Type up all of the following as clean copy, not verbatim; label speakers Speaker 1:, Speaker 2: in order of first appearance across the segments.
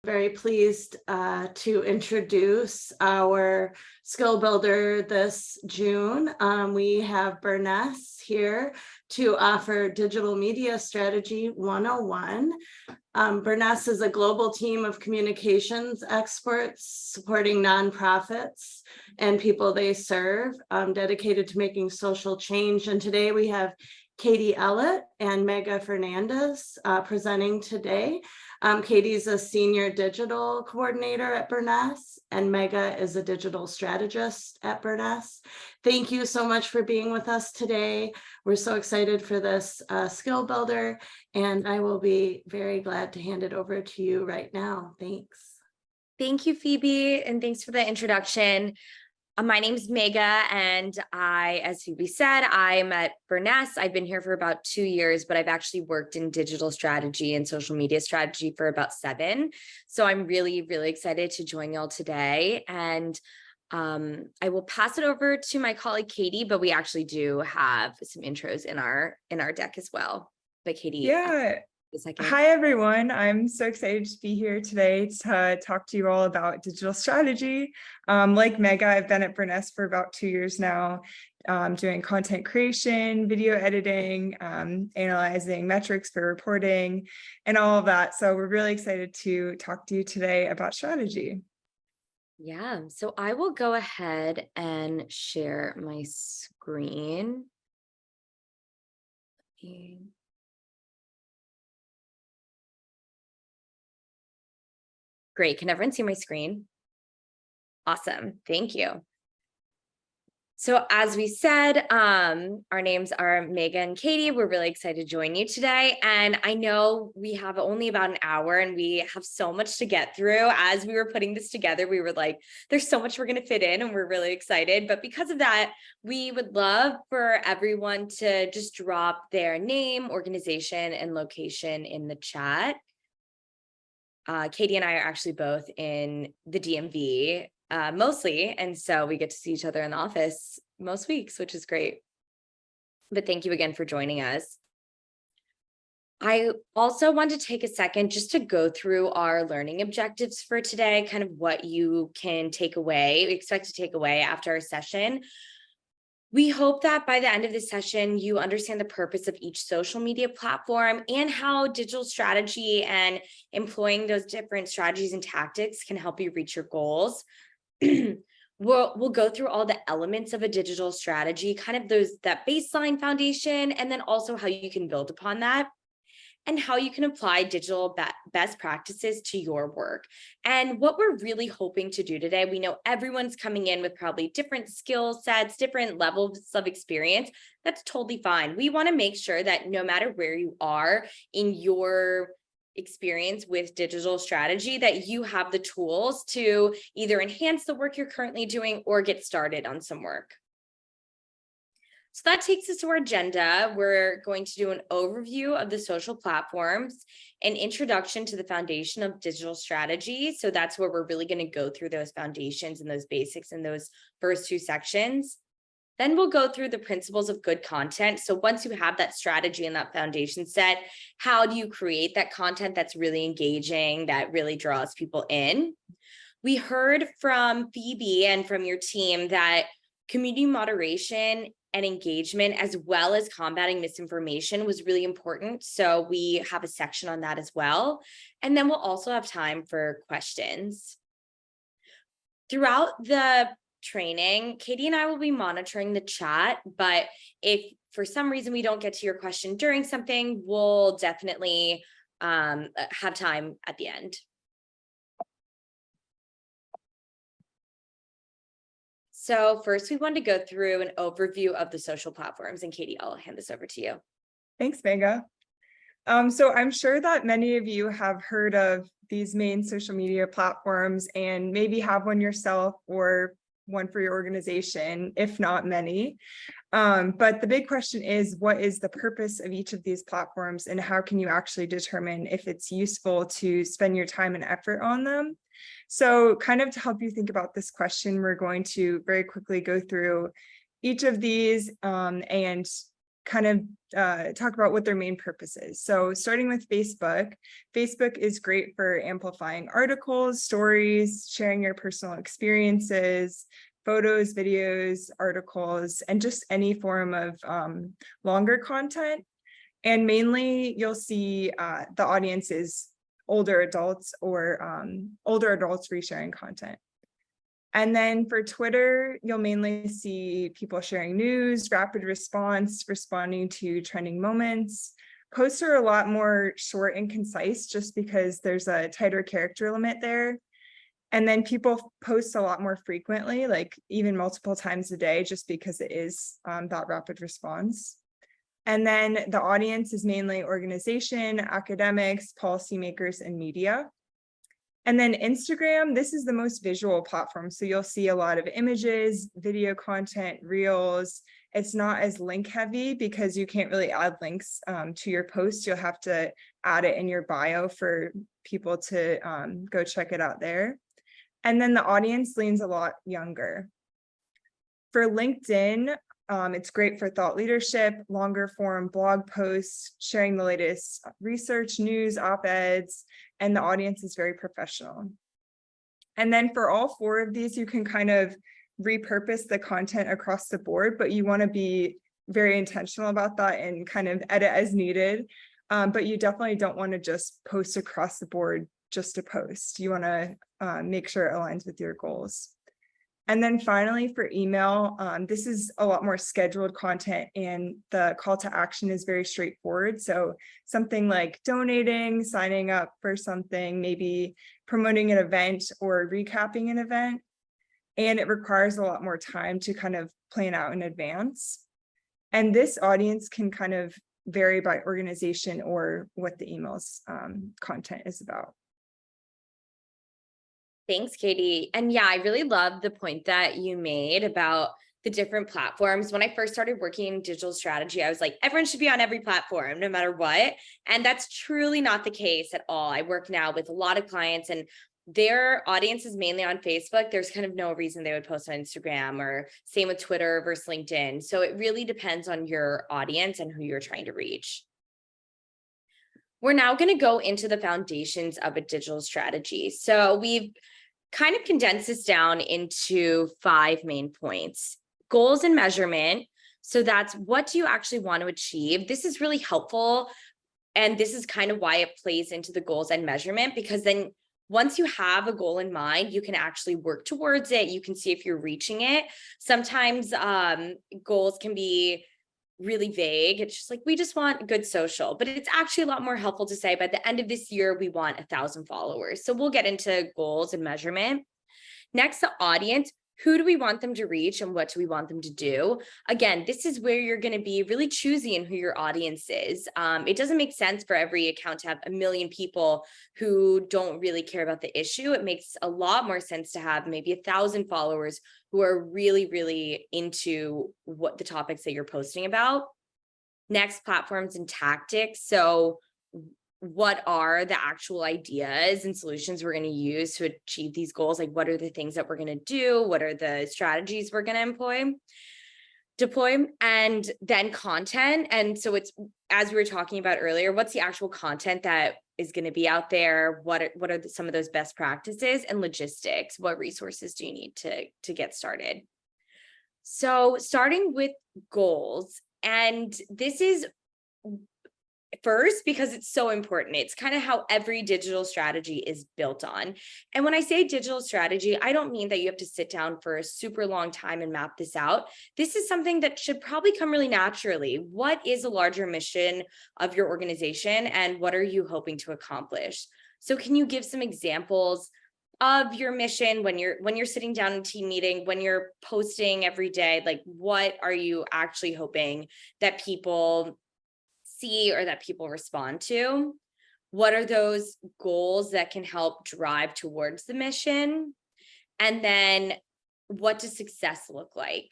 Speaker 1: Very pleased to introduce our skill builder this June. We have Burness here to offer Digital Media Strategy 101. Burness is a global team of communications experts supporting nonprofits and people they serve, dedicated to making social change. And today we have Katie Ellett and Mega Fernandez presenting today. Katie's a senior digital coordinator at Burness, and Mega is a digital strategist at Burness. Thank you so much for being with us today. We're so excited for this skill builder, and I will be very glad to hand it over to you right now. Thanks.
Speaker 2: Thank you, Phoebe, and thanks for the introduction. My name is Mega, and as Phoebe said, I'm at Burness. I've been here for about 2 years, but I've actually worked in digital strategy and social media strategy for about 7. So I'm really, really excited to join y'all today. And I will pass it over to my colleague, Katie, but we actually do have some intros in our deck as well. But Katie,
Speaker 3: yeah.
Speaker 2: Second.
Speaker 3: Hi, everyone. I'm so excited to be here today to talk to you all about digital strategy. Like Mega, I've been at Burness for about 2 years now, doing content creation, video editing, analyzing metrics for reporting, and all of that. So we're really excited to talk to you today about strategy.
Speaker 2: Yeah, so I will go ahead and share my screen. Great. Can everyone see my screen? Awesome. Thank you. So as we said, our names are Mega and Katie. We're really excited to join you today. And I know we have only about an hour and we have so much to get through. As we were putting this together, we were like, there's so much we're going to fit in and we're really excited. But because of that, we would love for everyone to just drop their name, organization, and location in the chat. Katie and I are actually both in the DMV mostly, and so we get to see each other in the office most weeks, which is great. But thank you again for joining us. I also want to take a second just to go through our learning objectives for today, kind of what you can take away, we expect to take away after our session. We hope that by the end of this session, you understand the purpose of each social media platform and how digital strategy and employing those different strategies and tactics can help you reach your goals. We'll go through all the elements of a digital strategy, kind of that baseline foundation, and then also how you can build upon that, and how you can apply digital best practices to your work. And what we're really hoping to do today, we know everyone's coming in with probably different skill sets, different levels of experience. That's totally fine. We want to make sure that no matter where you are in your experience with digital strategy, that you have the tools to either enhance the work you're currently doing or get started on some work. So that takes us to our agenda. We're going to do an overview of the social platforms, an introduction to the foundation of digital strategy. So that's where we're really going to go through those foundations and those basics in those first 2 sections. Then we'll go through the principles of good content. So once you have that strategy and that foundation set, how do you create that content that's really engaging, that really draws people in? We heard from Phoebe and from your team that community moderation and engagement, as well as combating misinformation, was really important. So we have a section on that as well. And then we'll also have time for questions. Throughout the training, Katie and I will be monitoring the chat, but if for some reason we don't get to your question during something, we'll definitely have time at the end. So first, we want to go through an overview of the social platforms. And Katie, I'll hand this over to you.
Speaker 3: Thanks, Mega. So I'm sure that many of you have heard of these main social media platforms and maybe have one yourself or one for your organization, if not many. But the big question is, what is the purpose of each of these platforms and how can you actually determine if it's useful to spend your time and effort on them? So kind of to help you think about this question, we're going to very quickly go through each of these and kind of talk about what their main purpose is. So starting with Facebook, Facebook is great for amplifying articles, stories, sharing your personal experiences, photos, videos, articles, and just any form of longer content. And mainly you'll see the audience is older adults or older adults resharing content. And then for Twitter, you'll mainly see people sharing news, rapid response, responding to trending moments. Posts are a lot more short and concise just because there's a tighter character limit there. And then people post a lot more frequently, like even multiple times a day, just because it is that rapid response. And then the audience is mainly organization, academics, policymakers, and media. And then Instagram, this is the most visual platform. So you'll see a lot of images, video content, reels. It's not as link heavy because you can't really add links to your post. You'll have to add it in your bio for people to go check it out there. And then the audience leans a lot younger. For LinkedIn, it's great for thought leadership, longer form blog posts, sharing the latest research, news, op-eds, and the audience is very professional. And then for all four of these, you can kind of repurpose the content across the board, but you want to be very intentional about that and kind of edit as needed. But you definitely don't want to just post across the board just to post. You want to make sure it aligns with your goals. And then finally for email, this is a lot more scheduled content and the call to action is very straightforward. So something like donating, signing up for something, maybe promoting an event or recapping an event. And it requires a lot more time to kind of plan out in advance. And this audience can kind of vary by organization or what the email's content is about.
Speaker 2: Thanks, Katie. And yeah, I really love the point that you made about the different platforms. When I first started working in digital strategy, I was like, everyone should be on every platform, no matter what. And that's truly not the case at all. I work now with a lot of clients and their audience is mainly on Facebook. There's kind of no reason they would post on Instagram, or same with Twitter versus LinkedIn. So it really depends on your audience and who you're trying to reach. We're now going to go into the foundations of a digital strategy. So we've kind of condensed this down into 5 main points. Goals and measurement. So that's, what do you actually want to achieve? This is really helpful. And this is kind of why it plays into the goals and measurement, because then once you have a goal in mind, you can actually work towards it. You can see if you're reaching it. Sometimes goals can be really vague. It's just like, we just want good social, but it's actually a lot more helpful to say by the end of this year, we want 1,000 followers. So we'll get into goals and measurement. Next, the audience. Who do we want them to reach and what do we want them to do? Again, this is where you're going to be really choosy in who your audience is. It doesn't make sense for every account to have 1 million people who don't really care about the issue. It makes a lot more sense to have maybe 1,000 followers who are really, really into what the topics that you're posting about. Next, platforms and tactics. So what are the actual ideas and solutions we're going to use to achieve these goals? Like, what are the things that we're going to do? What are the strategies we're going to deploy? And then content. And so it's, as we were talking about earlier, what's the actual content that is going to be out there? What are some of those best practices? And logistics? What resources do you need to get started? So starting with goals, and this is first, because it's so important. It's kind of how every digital strategy is built on. And when I say digital strategy, I don't mean that you have to sit down for a super long time and map this out. This is something that should probably come really naturally. What is a larger mission of your organization and what are you hoping to accomplish? So can you give some examples of your mission when you're sitting down in a team meeting, when you're posting every day? Like, what are you actually hoping that people see or that people respond to? What are those goals that can help drive towards the mission? And then what does success look like?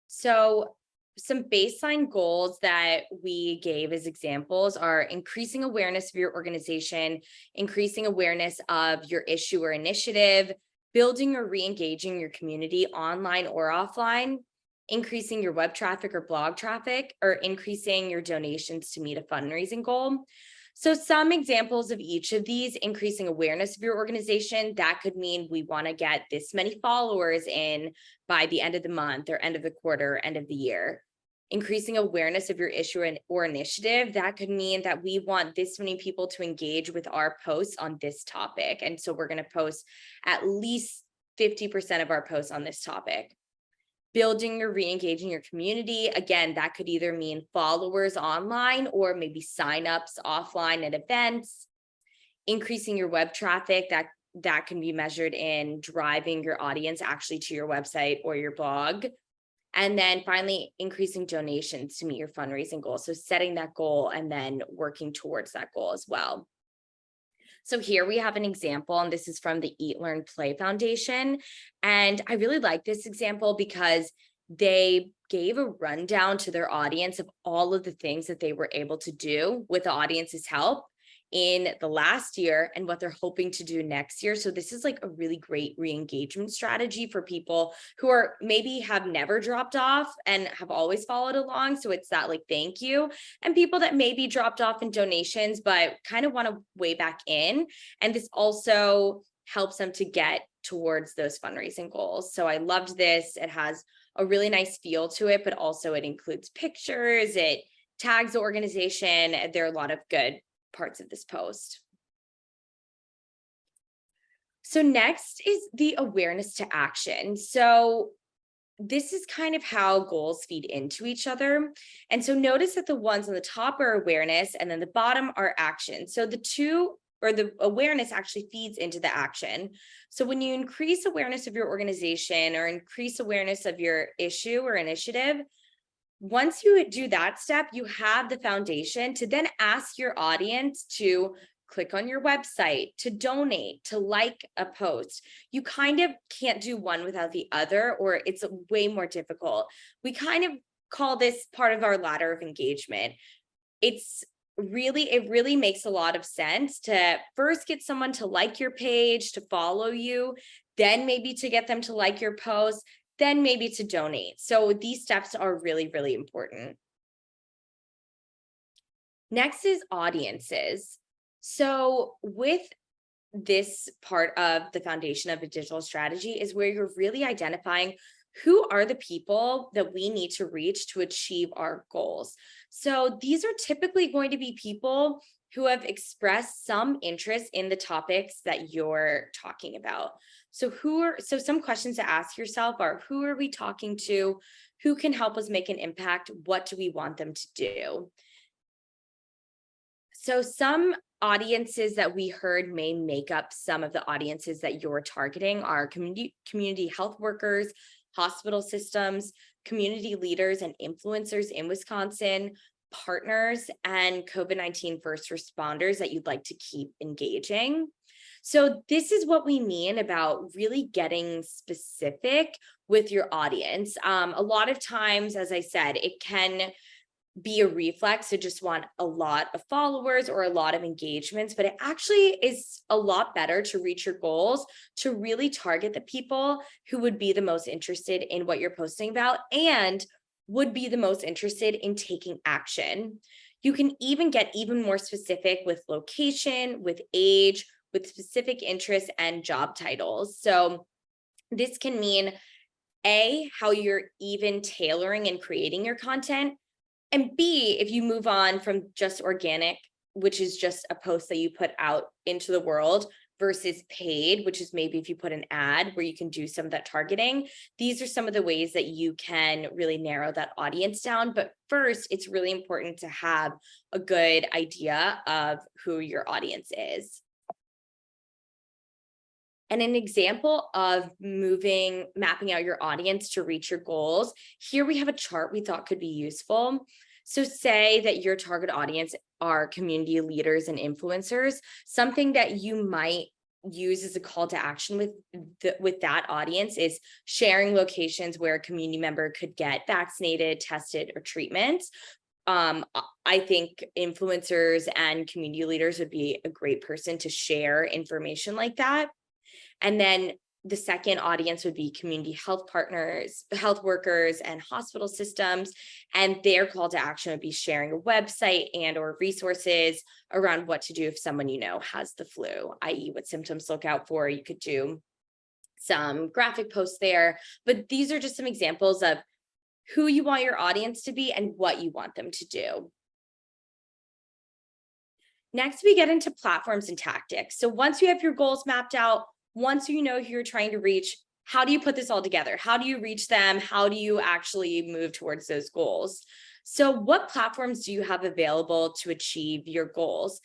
Speaker 2: So some baseline goals that we gave as examples are increasing awareness of your organization, increasing awareness of your issue or initiative, building or re-engaging your community online or offline, increasing your web traffic or blog traffic, or increasing your donations to meet a fundraising goal. So some examples of each of these: increasing awareness of your organization. That could mean we want to get this many followers in by the end of the month or end of the quarter, end of the year. Increasing awareness of your issue or initiative. That could mean that we want this many people to engage with our posts on this topic. And so we're going to post at least 50% of our posts on this topic. Building or re-engaging your community. Again, that could either mean followers online or maybe signups offline at events. Increasing your web traffic. That can be measured in driving your audience actually to your website or your blog. And then finally, increasing donations to meet your fundraising goal. So setting that goal and then working towards that goal as well. So here we have an example, and this is from the Eat, Learn, Play Foundation. And I really like this example because they gave a rundown to their audience of all of the things that they were able to do with the audience's help in the last year and what they're hoping to do next year. So this is like a really great re-engagement strategy for people who are maybe have never dropped off and have always followed along. So it's that like thank you, and people that maybe dropped off in donations but kind of want to weigh back in. And this also helps them to get towards those fundraising goals. So I loved this. It has a really nice feel to it, but also it includes pictures, it tags the organization. There are a lot of good parts of this post. So next is the awareness to action. So this is kind of how goals feed into each other. And so notice that the ones on the top are awareness and then the bottom are action. So the awareness actually feeds into the action. So when you increase awareness of your organization or increase awareness of your issue or initiative, once you do that step, you have the foundation to then ask your audience to click on your website, to donate, to like a post. You kind of can't do one without the other, or it's way more difficult. We kind of call this part of our ladder of engagement. It really makes a lot of sense to first get someone to like your page, to follow you, then maybe to get them to like your post, then maybe to donate. So these steps are really, really important. Next is audiences. So with this part of the foundation of a digital strategy is where you're really identifying who are the people that we need to reach to achieve our goals. So these are typically going to be people who have expressed some interest in the topics that you're talking about. So some questions to ask yourself are, who are we talking to? Who can help us make an impact? What do we want them to do? So some audiences that we heard may make up some of the audiences that you're targeting are community health workers, hospital systems, community leaders and influencers in Wisconsin, partners, and COVID-19 first responders that you'd like to keep engaging. So this is what we mean about really getting specific with your audience. A lot of times, as I said, it can be a reflex to just want a lot of followers or a lot of engagements, but it actually is a lot better to reach your goals, to really target the people who would be the most interested in what you're posting about and would be the most interested in taking action. You can even get even more specific with location, with age, with specific interests and job titles. So this can mean A, how you're even tailoring and creating your content, and B, if you move on from just organic, which is just a post that you put out into the world, versus paid, which is maybe if you put an ad where you can do some of that targeting. These are some of the ways that you can really narrow that audience down. But first, it's really important to have a good idea of who your audience is. And an example of mapping out your audience to reach your goals, here we have a chart we thought could be useful. So say that your target audience are community leaders and influencers. Something that you might use as a call to action with that audience is sharing locations where a community member could get vaccinated, tested, or treatments. I think influencers and community leaders would be a great person to share information like that. And then The second audience would be community health partners, health workers, and hospital systems. And their call to action would be sharing a website and or resources around what to do if someone you know has the flu, i.e. what symptoms to look out for. You could do some graphic posts there, but these are just some examples of who you want your audience to be and what you want them to do. Next, we get into platforms and tactics. So once you have your goals mapped out, once you know who you're trying to reach, how do you put this all together? How do you reach them? How do you actually move towards those goals? So what platforms do you have available to achieve your goals?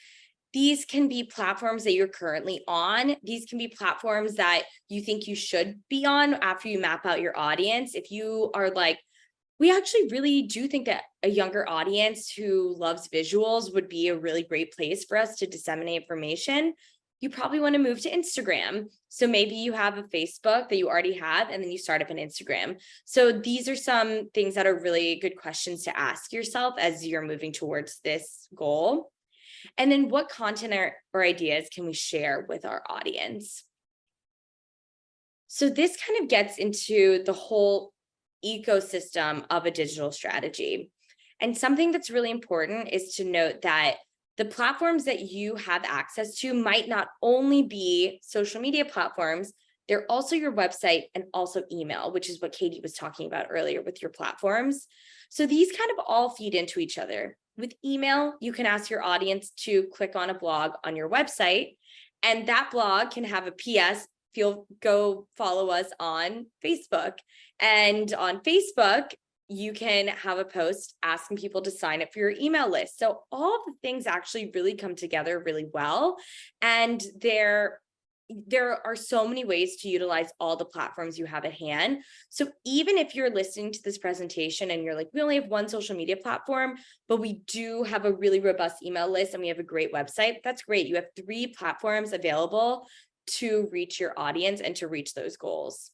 Speaker 2: These can be platforms that you're currently on. These can be platforms that you think you should be on after you map out your audience. If you are like, we actually really do think that a younger audience who loves visuals would be a really great place for us to disseminate information, you probably want to move to Instagram. So maybe you have a Facebook that you already have, and then you start up an Instagram. So these are some things that are really good questions to ask yourself as you're moving towards this goal. And then what content or ideas can we share with our audience? So this kind of gets into the whole ecosystem of a digital strategy. And something that's really important is to note that the platforms that you have access to might not only be social media platforms, they're also your website and also email, which is what Katie was talking about earlier with your platforms. So these kind of all feed into each other. With email, you can ask your audience to click on a blog on your website, and that blog can have a PS, go follow us on Facebook. And on Facebook, you can have a post asking people to sign up for your email list. So all of the things actually really come together really well. And there are so many ways to utilize all the platforms you have at hand. So even if you're listening to this presentation and you're like, we only have one social media platform, but we do have a really robust email list and we have a great website, that's great. You have 3 platforms available to reach your audience and to reach those goals.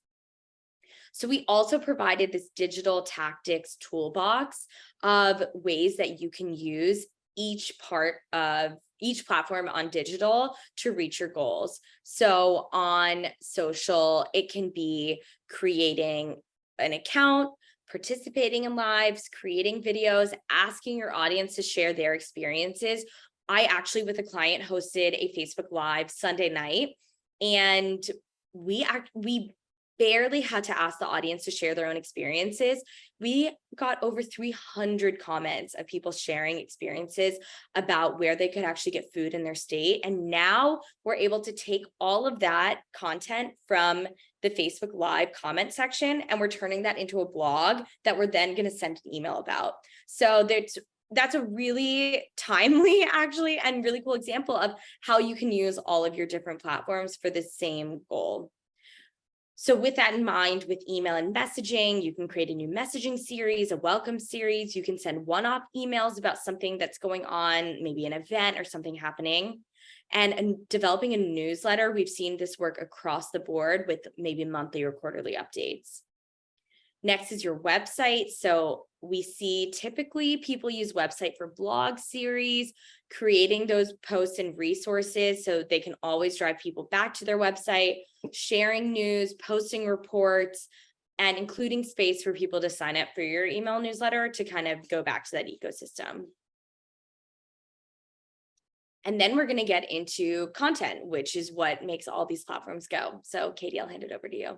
Speaker 2: So we also provided this digital tactics toolbox of ways that you can use each part of each platform on digital to reach your goals. So on social, it can be creating an account, participating in lives, creating videos, asking your audience to share their experiences. I actually, with a client, hosted a Facebook Live Sunday night, and we barely had to ask the audience to share their own experiences. We got over 300 comments of people sharing experiences about where they could actually get food in their state. And now we're able to take all of that content from the Facebook Live comment section, and we're turning that into a blog that we're then going to send an email about. So that's a really timely, actually, and really cool example of how you can use all of your different platforms for the same goal. So with that in mind, with email and messaging, you can create a new messaging series, a welcome series. You can send one-off emails about something that's going on, maybe an event or something happening. And developing a newsletter, we've seen this work across the board with maybe monthly or quarterly updates. Next is your website. So we see typically people use website for blog series, creating those posts and resources so they can always drive people back to their website, sharing news, posting reports, and including space for people to sign up for your email newsletter to kind of go back to that ecosystem. And then we're going to get into content, which is what makes all these platforms go. So Katie, I'll hand it over to you.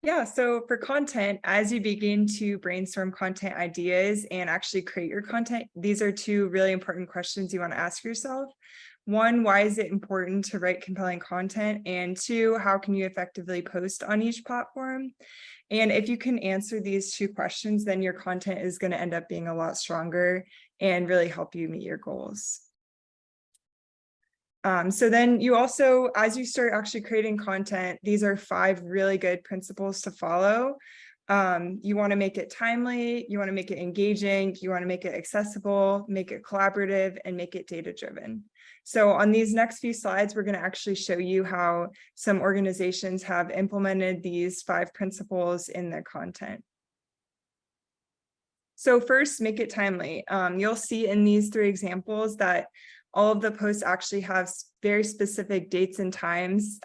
Speaker 3: Yeah, so for content, as you begin to brainstorm content ideas and actually create your content, these are 2 really important questions you want to ask yourself. 1, why is it important to write compelling content? And 2, how can you effectively post on each platform? And if you can answer these 2 questions, then your content is going to end up being a lot stronger and really help you meet your goals. So then you also, as you start actually creating content, these are 5 really good principles to follow. You want to make it timely, you want to make it engaging, you want to make it accessible, make it collaborative, and make it data-driven. So on these next few slides, we're going to actually show you how some organizations have implemented these 5 principles in their content. So first, make it timely. You'll see in these 3 examples that all of the posts actually have very specific dates and times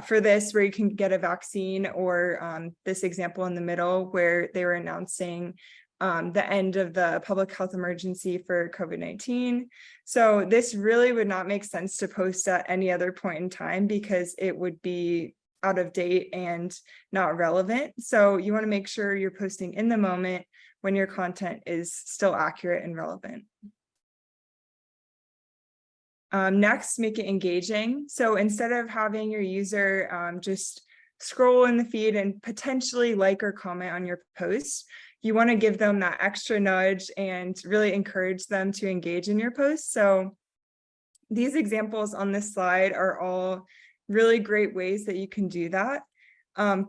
Speaker 3: for this, where you can get a vaccine, or this example in the middle where they were announcing the end of the public health emergency for COVID-19. So this really would not make sense to post at any other point in time because it would be out of date and not relevant. So you want to make sure you're posting in the moment when your content is still accurate and relevant. Next, make it engaging. So instead of having your user just scroll in the feed and potentially like or comment on your post, you want to give them that extra nudge and really encourage them to engage in your post. So these examples on this slide are all really great ways that you can do that.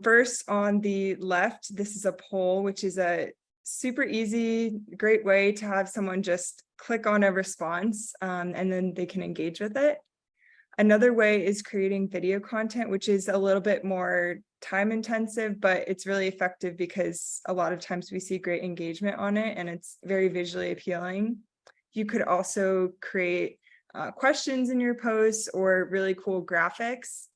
Speaker 3: First, on the left, this is a poll, which is a super easy, great way to have someone just click on a response and then they can engage with it. Another way is creating video content, which is a little bit more time intensive, but it's really effective because a lot of times we see great engagement on it and it's very visually appealing. You could also create questions in your posts or really cool graphics,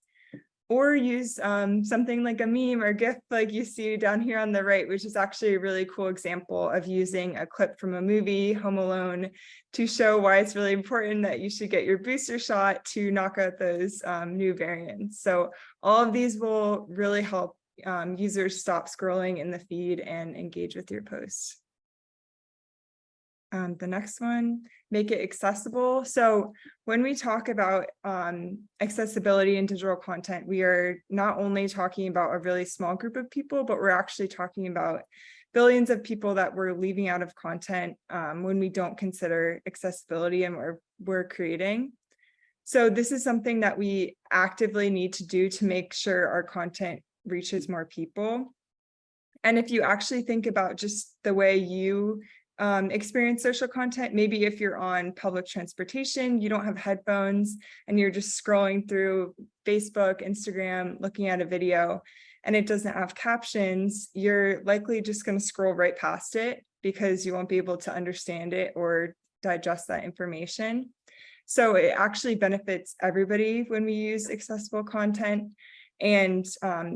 Speaker 3: or use something like a meme or GIF like you see down here on the right, which is actually a really cool example of using a clip from a movie, Home Alone, to show why it's really important that you should get your booster shot to knock out those new variants. So all of these will really help users stop scrolling in the feed and engage with your posts. The next one, make it accessible. So when we talk about accessibility in digital content, we are not only talking about a really small group of people, but we're actually talking about billions of people that we're leaving out of content when we don't consider accessibility and we're creating. So this is something that we actively need to do to make sure our content reaches more people. And if you actually think about just the way you experience social content, maybe if you're on public transportation, you don't have headphones and you're just scrolling through Facebook, Instagram, looking at a video, and it doesn't have captions, you're likely just going to scroll right past it because you won't be able to understand it or digest that information. So it actually benefits everybody when we use accessible content. And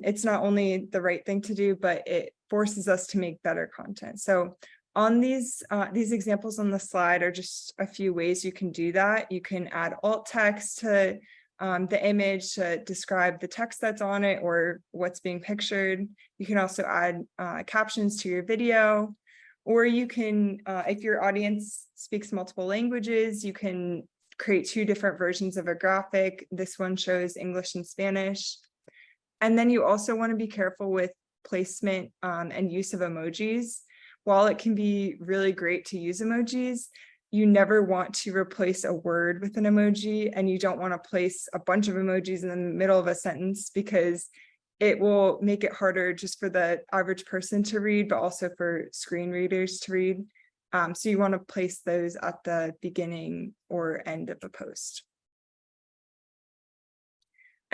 Speaker 3: it's not only the right thing to do, but it forces us to make better content. So on these examples on the slide are just a few ways you can do that. You can add alt text to the image to describe the text that's on it or what's being pictured. You can also add captions to your video, or you can, if your audience speaks multiple languages, you can create 2 different versions of a graphic. This one shows English and Spanish. And then you also want to be careful with placement and use of emojis. While it can be really great to use emojis, you never want to replace a word with an emoji, and you don't want to place a bunch of emojis in the middle of a sentence because it will make it harder just for the average person to read, but also for screen readers to read. So you want to place those at the beginning or end of a post.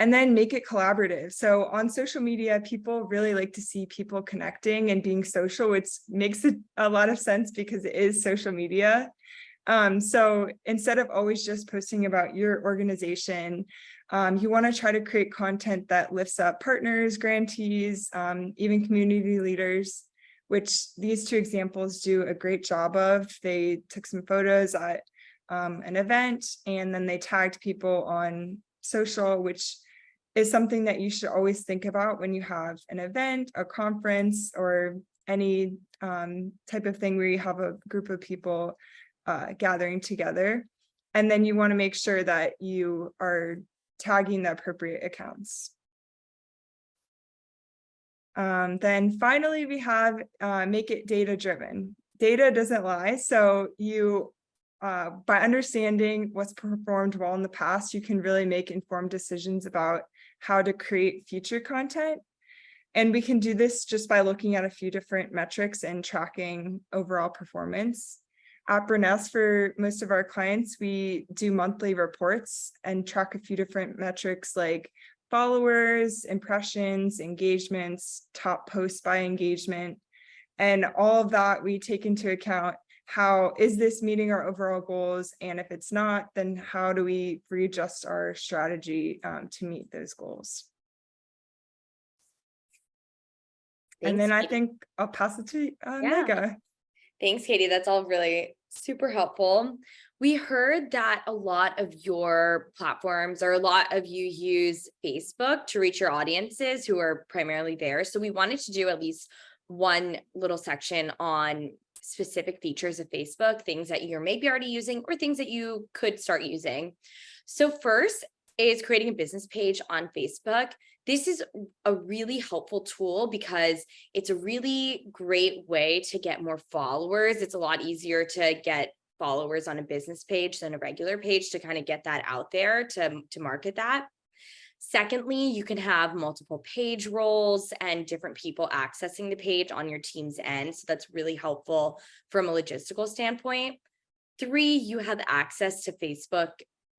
Speaker 3: And then make it collaborative. So on social media, people really like to see people connecting and being social, which makes a lot of sense because it is social media. So instead of always just posting about your organization, you want to try to create content that lifts up partners, grantees, even community leaders, which these 2 examples do a great job of. They took some photos at an event and then they tagged people on social, which is something that you should always think about when you have an event, a conference, or any type of thing where you have a group of people gathering together. And then you want to make sure that you are tagging the appropriate accounts. Then finally, we have make it data-driven. Data doesn't lie. So you, by understanding what's performed well in the past, you can really make informed decisions about how to create future content. And we can do this just by looking at a few different metrics and tracking overall performance. At Burness, for most of our clients, we do monthly reports and track a few different metrics like followers, impressions, engagements, top posts by engagement. And all of that we take into account. How is this meeting our overall goals? And if it's not, then how do we readjust our strategy to meet those goals? And
Speaker 2: Thanks,
Speaker 3: then I
Speaker 2: Katie.
Speaker 3: think I'll pass it to
Speaker 2: Yeah.
Speaker 3: Mega.
Speaker 2: Thanks, Katie. That's all really super helpful. We heard that a lot of your platforms or a lot of you use Facebook to reach your audiences who are primarily there. So we wanted to do at least one little section on specific features of Facebook, things that you're maybe already using or things that you could start using. So first is creating a business page on Facebook. This is a really helpful tool because it's a really great way to get more followers. It's a lot easier to get followers on a business page than a regular page to kind of get that out there to market that. Secondly, you can have multiple page roles and different people accessing the page on your team's end. So that's really helpful from a logistical standpoint. 3, you have access to Facebook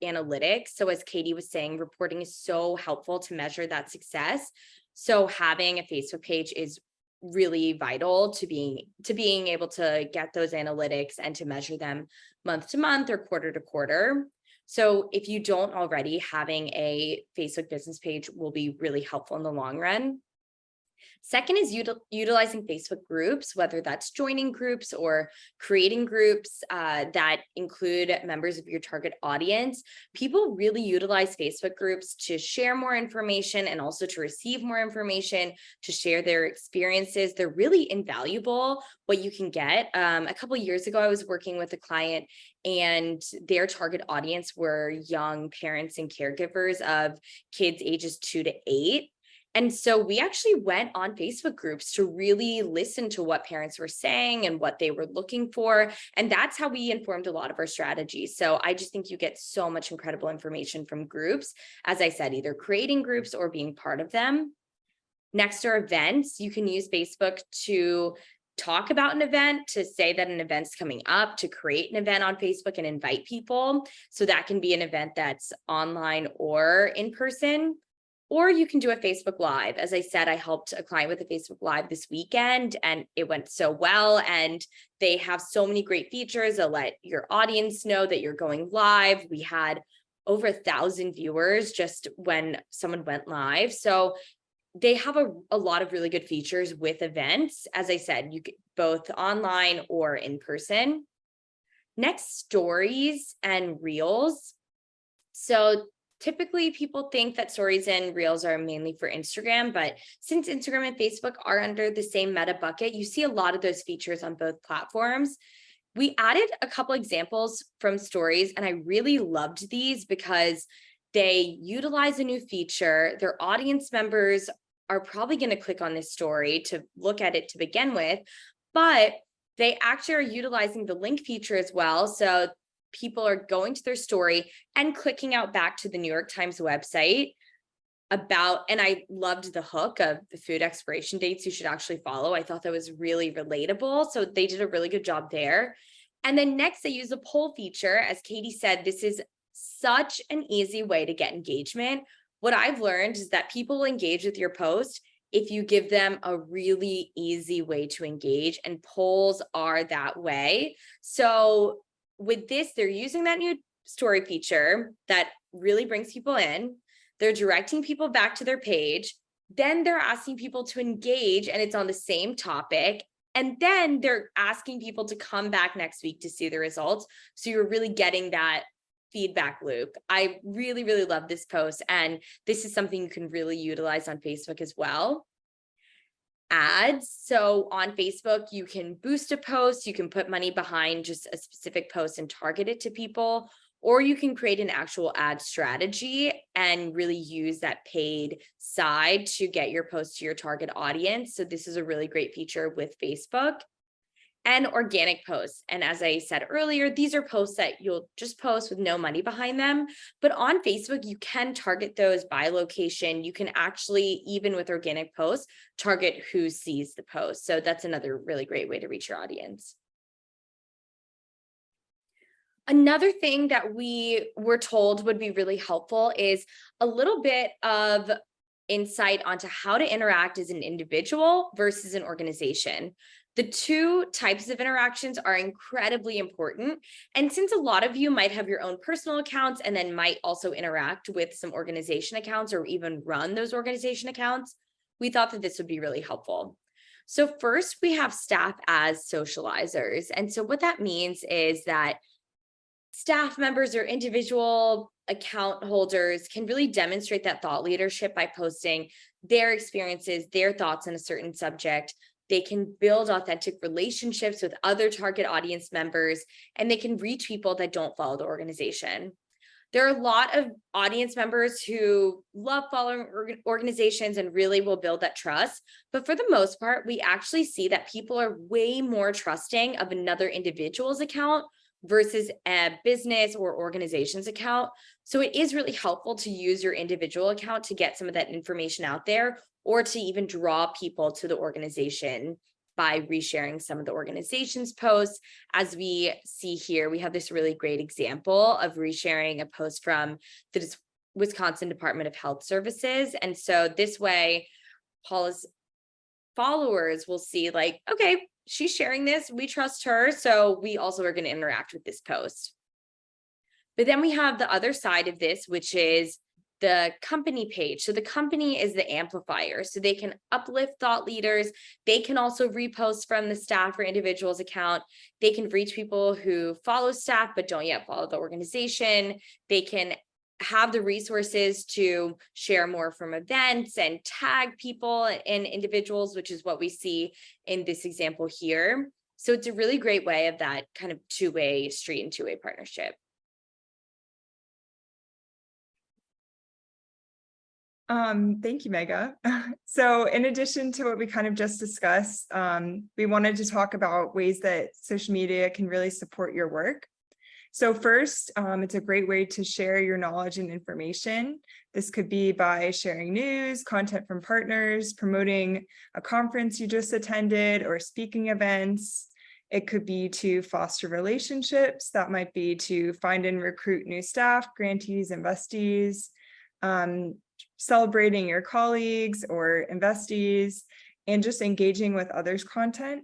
Speaker 2: analytics. So as Katie was saying, reporting is so helpful to measure that success. So having a Facebook page is really vital to being able to get those analytics and to measure them month to month or quarter to quarter. So if you don't already, having a Facebook business page will be really helpful in the long run. Second is utilizing Facebook groups, whether that's joining groups or creating groups that include members of your target audience. People really utilize Facebook groups to share more information and also to receive more information, to share their experiences. They're really invaluable what you can get. A couple of years ago, I was working with a client and their target audience were young parents and caregivers of kids ages 2 to 8. And so we actually went on Facebook groups to really listen to what parents were saying and what they were looking for. And that's how we informed a lot of our strategies. So I just think you get so much incredible information from groups, as I said, either creating groups or being part of them. Next are events. You can use Facebook to talk about an event, to say that an event's coming up, to create an event on Facebook and invite people. So that can be an event that's online or in person. Or you can do a Facebook Live. As I said, I helped a client with a Facebook Live this weekend and it went so well. And they have so many great features. They'll let your audience know that you're going live. We had over 1,000 viewers just when someone went live. So they have a lot of really good features with events. As I said, you get both online or in person. Next, stories and reels. So typically people think that stories and reels are mainly for Instagram, but since Instagram and Facebook are under the same Meta bucket, you see a lot of those features on both platforms. We added a couple examples from stories and I really loved these because they utilize a new feature. Their audience members are probably going to click on this story to look at it to begin with, but they actually are utilizing the link feature as well. So people are going to their story and clicking out back to the New York Times website about, and I loved the hook of the food expiration dates you should actually follow. I thought that was really relatable. So they did a really good job there. And then next they use the poll feature. As Katie said, this is such an easy way to get engagement. What I've learned is that people engage with your post if you give them a really easy way to engage, and polls are that way. So with this, they're using that new story feature that really brings people in. They're directing people back to their page. Then they're asking people to engage and it's on the same topic. And then they're asking people to come back next week to see the results. So you're really getting that feedback loop. I really, really love this post. And this is something you can really utilize on Facebook as well. Ads. So on Facebook, you can boost a post, you can put money behind just a specific post and target it to people, or you can create an actual ad strategy and really use that paid side to get your post to your target audience. So this is a really great feature with Facebook. And organic posts. And as I said earlier, these are posts that you'll just post with no money behind them. But on Facebook, you can target those by location. You can actually, even with organic posts, target who sees the post. So that's another really great way to reach your audience. Another thing that we were told would be really helpful is a little bit of insight onto how to interact as an individual versus an organization. The two types of interactions are incredibly important. And since a lot of you might have your own personal accounts and then might also interact with some organization accounts or even run those organization accounts, we thought that this would be really helpful. So first we have staff as socializers. And so what that means is that staff members or individual account holders can really demonstrate that thought leadership by posting their experiences, their thoughts on a certain subject. They can build authentic relationships with other target audience members, and they can reach people that don't follow the organization. There are a lot of audience members who love following organizations and really will build that trust. But for the most part, we actually see that people are way more trusting of another individual's account versus a business or organization's account. So it is really helpful to use your individual account to get some of that information out there, or to even draw people to the organization by resharing some of the organization's posts. As we see here, we have this really great example of resharing a post from the Wisconsin Department of Health Services. And so this way, Paula's followers will see like, okay, she's sharing this, we trust her, so we also are going to interact with this post. But then we have the other side of this, which is the company page. So the company is the amplifier. So they can uplift thought leaders. They can also repost from the staff or individual's account. They can reach people who follow staff but don't yet follow the organization. They can have the resources to share more from events and tag people and individuals, which is what we see in this example here. So it's a really great way of that kind of two-way street and two-way partnership.
Speaker 3: Thank you, Mega. So in addition to what we kind of just discussed, we wanted to talk about ways that social media can really support your work. So first, it's a great way to share your knowledge and information. This could be by sharing news, content from partners, promoting a conference you just attended, or speaking events. It could be to foster relationships. That might be to find and recruit new staff, grantees, investees, celebrating your colleagues or investees, and just engaging with others' content.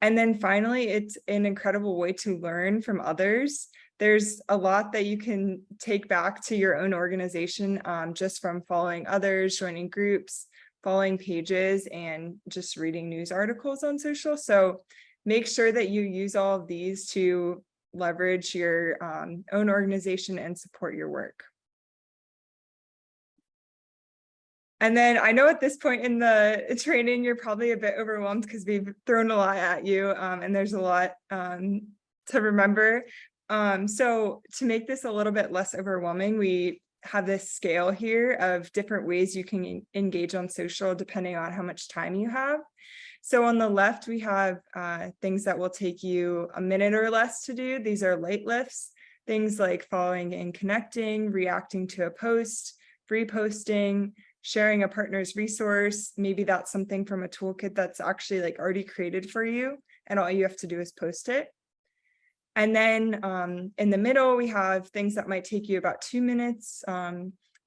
Speaker 3: And then finally, it's an incredible way to learn from others. There's a lot that you can take back to your own organization just from following others, joining groups, following pages, and just reading news articles on social. So make sure that you use all of these to leverage your own organization and support your work. And then I know at this point in the training, you're probably a bit overwhelmed because we've thrown a lot at you and there's a lot to remember. So to make this a little bit less overwhelming, we have this scale here of different ways you can engage on social depending on how much time you have. So on the left, we have things that will take you a minute or less to do. These are light lifts, things like following and connecting, reacting to a post, reposting, sharing a partner's resource. Maybe that's something from a toolkit that's actually like already created for you, and all you have to do is post it. And then in the middle, we have things that might take you about 2 minutes,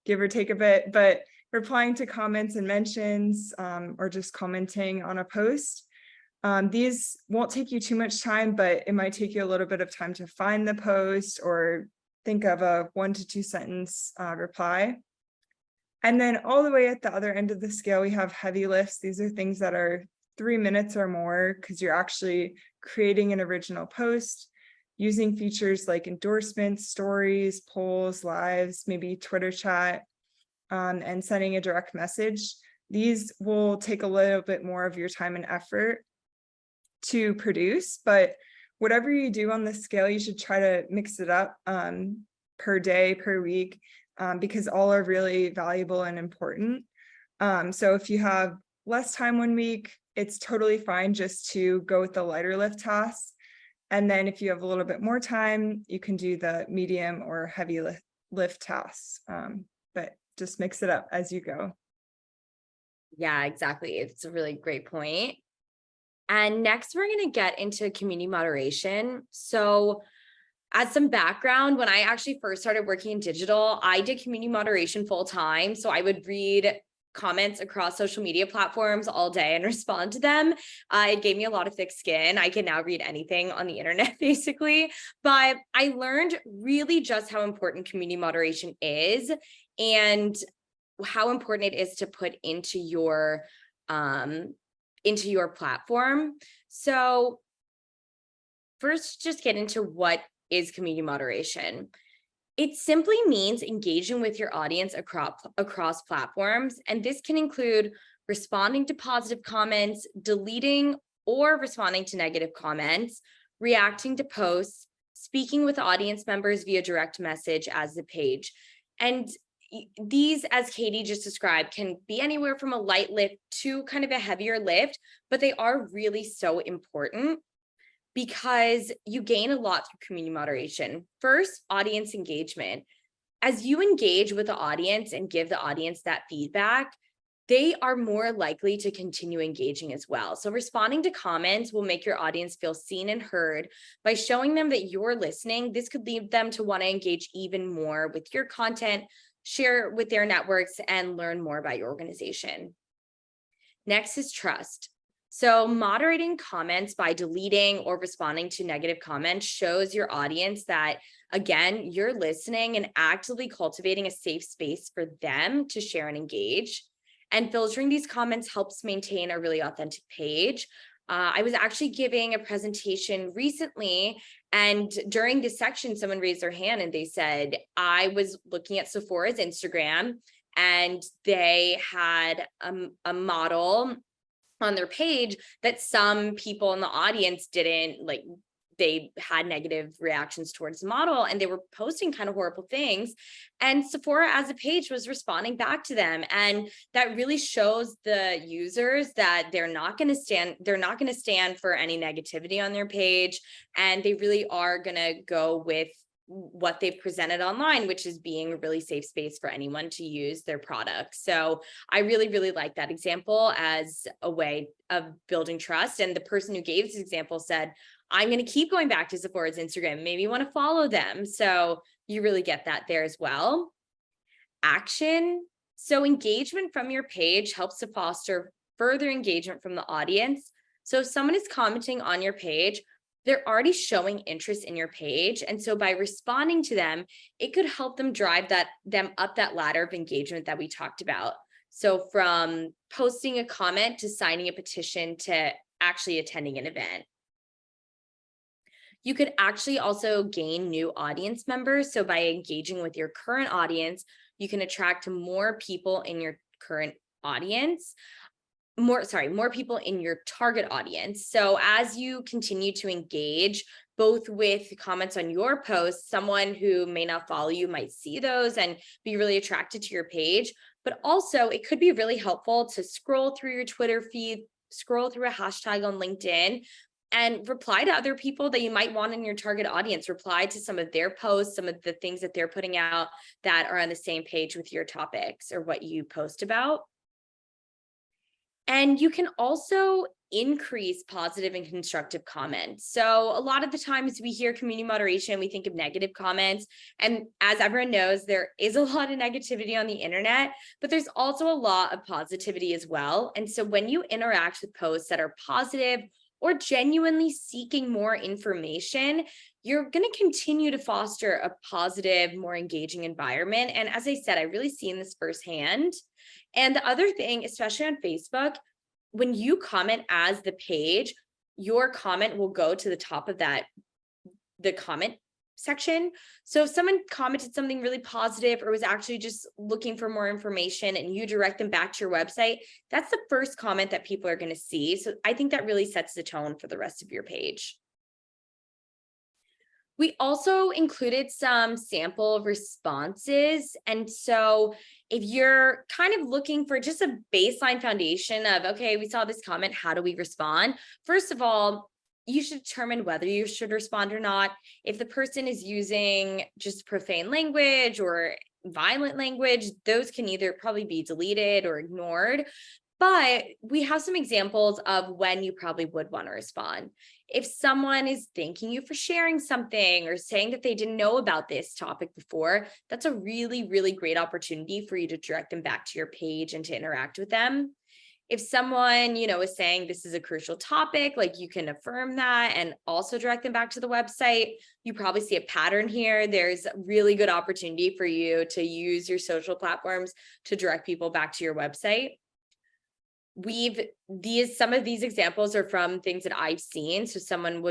Speaker 3: give or take a bit, but replying to comments and mentions, or just commenting on a post. These won't take you too much time, but it might take you a little bit of time to find the post or think of a 1 to 2 sentence reply. And then all the way at the other end of the scale, we have heavy lifts. These are things that are 3 minutes or more because you're actually creating an original post, using features like endorsements, stories, polls, lives, maybe Twitter chat, and sending a direct message. These will take a little bit more of your time and effort to produce, but whatever you do on this scale, you should try to mix it up per day, per week, because all are really valuable and important. So if you have less time 1 week, it's totally fine just to go with the lighter lift tasks. And then if you have a little bit more time, you can do the medium or heavy lift tasks, but just mix it up as you go.
Speaker 2: Yeah, exactly. It's a really great point. And next, we're going to get into community moderation. So as some background, when I actually first started working in digital, I did community moderation full time. So I would read comments across social media platforms all day and respond to them. It gave me a lot of thick skin. I can now read anything on the internet, basically. But I learned really just how important community moderation is and how important it is to put into your into your platform. So first, just get into what is community moderation. It simply means engaging with your audience across platforms, and this can include responding to positive comments, deleting or responding to negative comments, reacting to posts, speaking with audience members via direct message as the page. And these, as Katie just described, can be anywhere from a light lift to kind of a heavier lift, but they are really so important because you gain a lot through community moderation. First, audience engagement. As you engage with the audience and give the audience that feedback, they are more likely to continue engaging as well. So responding to comments will make your audience feel seen and heard. By showing them that you're listening, this could lead them to want to engage even more with your content, share with their networks, and learn more about your organization. Next is trust. So moderating comments by deleting or responding to negative comments shows your audience that, again, you're listening and actively cultivating a safe space for them to share and engage. And filtering these comments helps maintain a really authentic page. I was actually giving a presentation recently, and during this section, someone raised their hand and they said, I was looking at Sephora's Instagram and they had a model on their page that some people in the audience didn't like. They had negative reactions towards the model and they were posting kind of horrible things. And Sephora as a page was responding back to them. And that really shows the users that they're not going to stand for any negativity on their page. And they really are going to go with what they've presented online, which is being a really safe space for anyone to use their product. So I really, really like that example as a way of building trust. And the person who gave this example said, I'm going to keep going back to Sephora's Instagram. Maybe you want to follow them. So you really get that there as well. Action. So engagement from your page helps to foster further engagement from the audience. So if someone is commenting on your page, they're already showing interest in your page. And so by responding to them, it could help them drive them up that ladder of engagement that we talked about. So from posting a comment to signing a petition to actually attending an event. You could actually also gain new audience members. So by engaging with your current audience, you can attract more people in your current audience. More people in your target audience. So as you continue to engage both with comments on your posts, someone who may not follow you might see those and be really attracted to your page. But also it could be really helpful to scroll through your Twitter feed, scroll through a hashtag on LinkedIn, and reply to other people that you might want in your target audience. Reply to some of their posts, some of the things that they're putting out that are on the same page with your topics or what you post about. And you can also increase positive and constructive comments. So a lot of the times we hear community moderation, we think of negative comments. And as everyone knows, there is a lot of negativity on the internet, but there's also a lot of positivity as well. And so when you interact with posts that are positive or genuinely seeking more information, you're going to continue to foster a positive, more engaging environment. And as I said, I really seen this firsthand. And the other thing, especially on Facebook, when you comment as the page, your comment will go to the top of the comment section. So if someone commented something really positive or was actually just looking for more information and you direct them back to your website, that's the first comment that people are going to see. So I think that really sets the tone for the rest of your page. We also included some sample responses. And so if you're kind of looking for just a baseline foundation of, okay, we saw this comment, how do we respond? First of all, you should determine whether you should respond or not. If the person is using just profane language or violent language, those can either probably be deleted or ignored. But we have some examples of when you probably would want to respond. If someone is thanking you for sharing something or saying that they didn't know about this topic before, that's a really, really great opportunity for you to direct them back to your page and to interact with them. If someone, is saying this is a crucial topic, like you can affirm that and also direct them back to the website. You probably see a pattern here. There's a really good opportunity for you to use your social platforms to direct people back to your website. some of these examples are from things that I've seen. So someone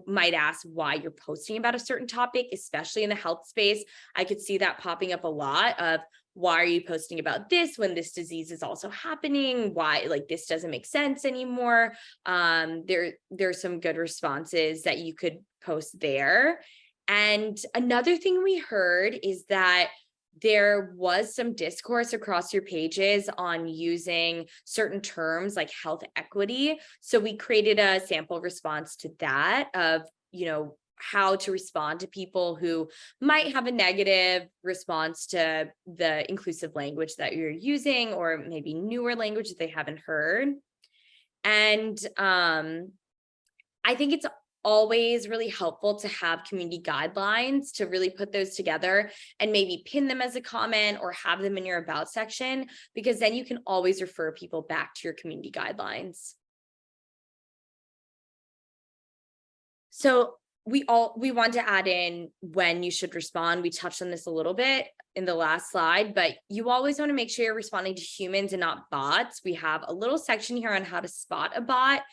Speaker 2: might ask why you're posting about a certain topic, especially in the health space. I could see that popping up a lot of, why are you posting about this when this disease is also happening? Why, like, this doesn't make sense anymore. There's some good responses that you could post there. And another thing we heard is that there was some discourse across your pages on using certain terms like health equity. So we created a sample response to that of, how to respond to people who might have a negative response to the inclusive language that you're using, or maybe newer language that they haven't heard. And I think it's always really helpful to have community guidelines, to really put those together and maybe pin them as a comment or have them in your about section, because then you can always refer people back to your community guidelines. So we want to add in when you should respond. We touched on this a little bit in the last slide, but you always want to make sure you're responding to humans and not bots. We have a little section here on how to spot a bot.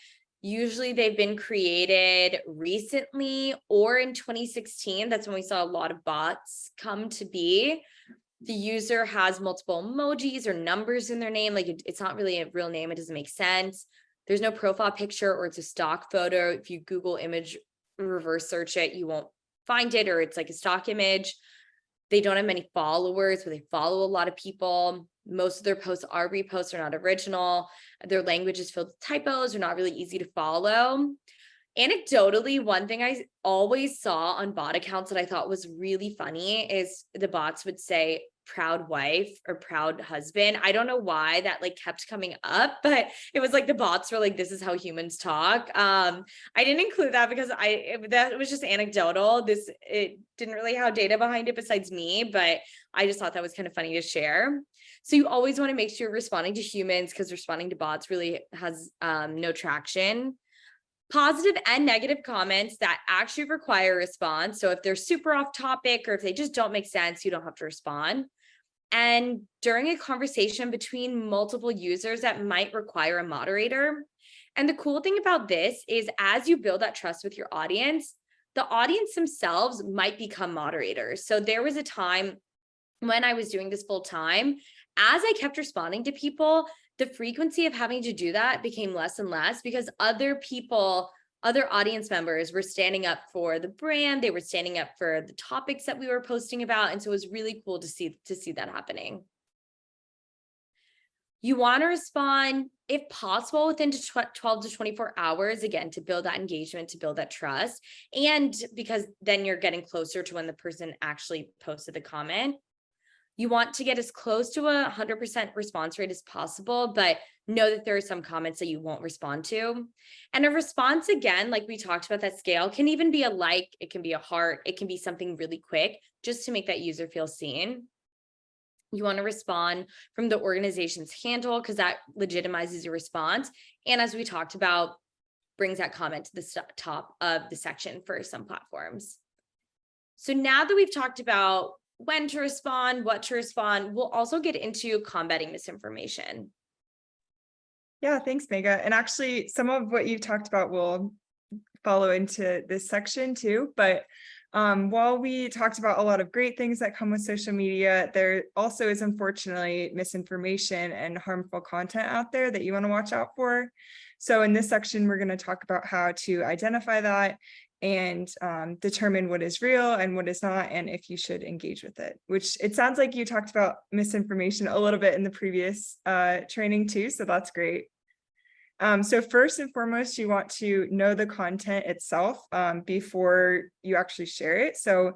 Speaker 2: Usually they've been created recently or in 2016. That's when we saw a lot of bots come to be. The user has multiple emojis or numbers in their name. Like it's not really a real name. It doesn't make sense. There's no profile picture, or it's a stock photo. If you Google image, reverse search it, you won't find it, or it's like a stock image. They don't have many followers, but they follow a lot of people. Most of their posts are reposts, are not original. Their language is filled with typos, are not really easy to follow. Anecdotally, one thing I always saw on bot accounts that I thought was really funny is the bots would say proud wife or proud husband. I don't know why that like kept coming up, but it was like the bots were like, this is how humans talk. I didn't include that because that was just anecdotal. It didn't really have data behind it besides me, but I just thought that was kind of funny to share. So you always want to make sure you're responding to humans, because responding to bots really has no traction. Positive and negative comments that actually require a response. So if they're super off topic, or if they just don't make sense, you don't have to respond. And during a conversation between multiple users that might require a moderator. And the cool thing about this is, as you build that trust with your audience, the audience themselves might become moderators. So there was a time when I was doing this full time, as I kept responding to people, the frequency of having to do that became less and less, because other audience members were standing up for the brand. They were standing up for the topics that we were posting about. And so it was really cool to see that happening. You want to respond, if possible, within 12 to 24 hours, again, to build that engagement, to build that trust. And because then you're getting closer to when the person actually posted the comment. You want to get as close to 100% response rate as possible, but know that there are some comments that you won't respond to. And a response, again, like we talked about, that scale can even be a like, it can be a heart, it can be something really quick, just to make that user feel seen. You want to respond from the organization's handle, because that legitimizes your response. And as we talked about, brings that comment to the top of the section for some platforms. So now that we've talked about when to respond, what to respond, we'll also get into combating misinformation.
Speaker 3: Yeah, thanks, Mega. And actually, some of what you talked about will follow into this section too. But while we talked about a lot of great things that come with social media, there also is unfortunately misinformation and harmful content out there that you want to watch out for. So in this section, we're going to talk about how to identify that and determine what is real and what is not, and if you should engage with it, which it sounds like you talked about misinformation a little bit in the previous training too, so that's great. So first and foremost, you want to know the content itself before you actually share it. So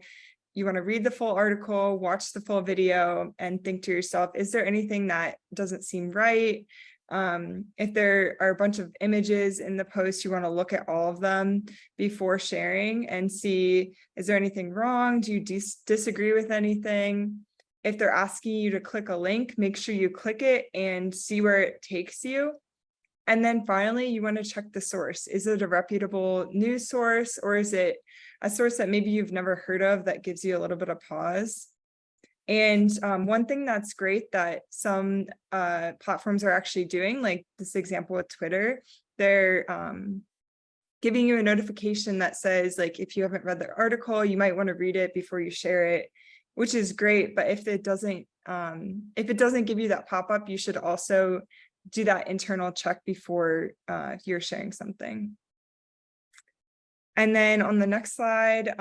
Speaker 3: you want to read the full article, watch the full video, and think to yourself, is there anything that doesn't seem right? If there are a bunch of images in the post, you want to look at all of them before sharing and see, is there anything wrong? Do you disagree with anything? If they're asking you to click a link, make sure you click it and see where it takes you. And then finally, you want to check the source. Is it a reputable news source, or is it a source that maybe you've never heard of that gives you a little bit of pause? And one thing that's great that some platforms are actually doing, like this example with Twitter, they're giving you a notification that says, like, if you haven't read the article, you might want to read it before you share it, which is great. But if it doesn't give you that pop-up, you should also do that internal check before you're sharing something. And then on the next slide,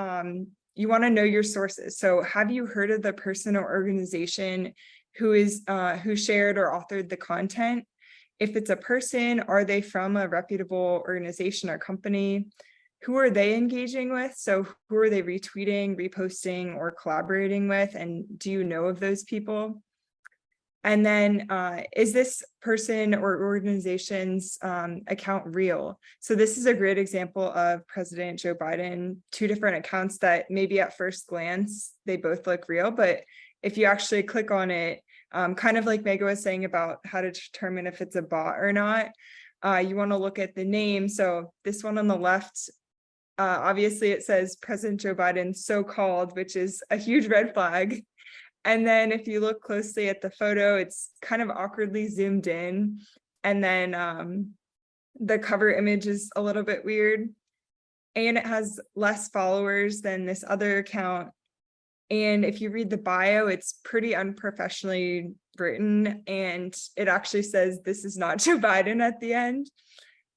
Speaker 3: you want to know your sources. So have you heard of the person or organization who shared or authored the content? If it's a person, are they from a reputable organization or company? Who are they engaging with? So who are they retweeting, reposting, or collaborating with? And do you know of those people? And then is this person or organization's account real? So this is a great example of President Joe Biden, two different accounts that maybe at first glance, they both look real, but if you actually click on it, kind of like Megan was saying about how to determine if it's a bot or not, you want to look at the name. So this one on the left, obviously it says President Joe Biden so-called, which is a huge red flag. And then if you look closely at the photo, it's kind of awkwardly zoomed in. And then the cover image is a little bit weird. And it has less followers than this other account. And if you read the bio, it's pretty unprofessionally written. And it actually says, this is not Joe Biden at the end.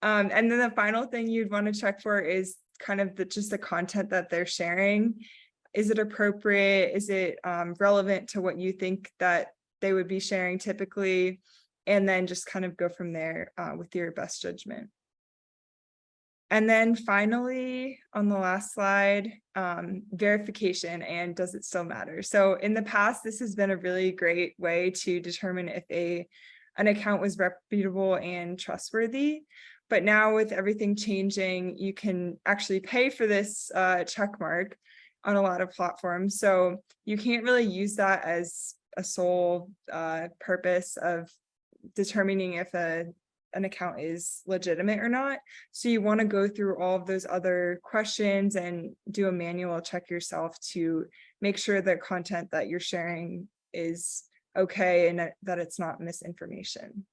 Speaker 3: And then the final thing you'd want to check for is kind of just the content that they're sharing. Is it appropriate? Is it relevant to what you think that they would be sharing typically? And then just kind of go from there with your best judgment. And then finally, on the last slide, verification and does it still matter? So in the past, this has been a really great way to determine if an account was reputable and trustworthy. But now with everything changing, you can actually pay for this check mark on a lot of platforms. So you can't really use that as a sole purpose of determining if an account is legitimate or not. So you want to go through all of those other questions and do a manual check yourself to make sure the content that you're sharing is okay and that it's not misinformation.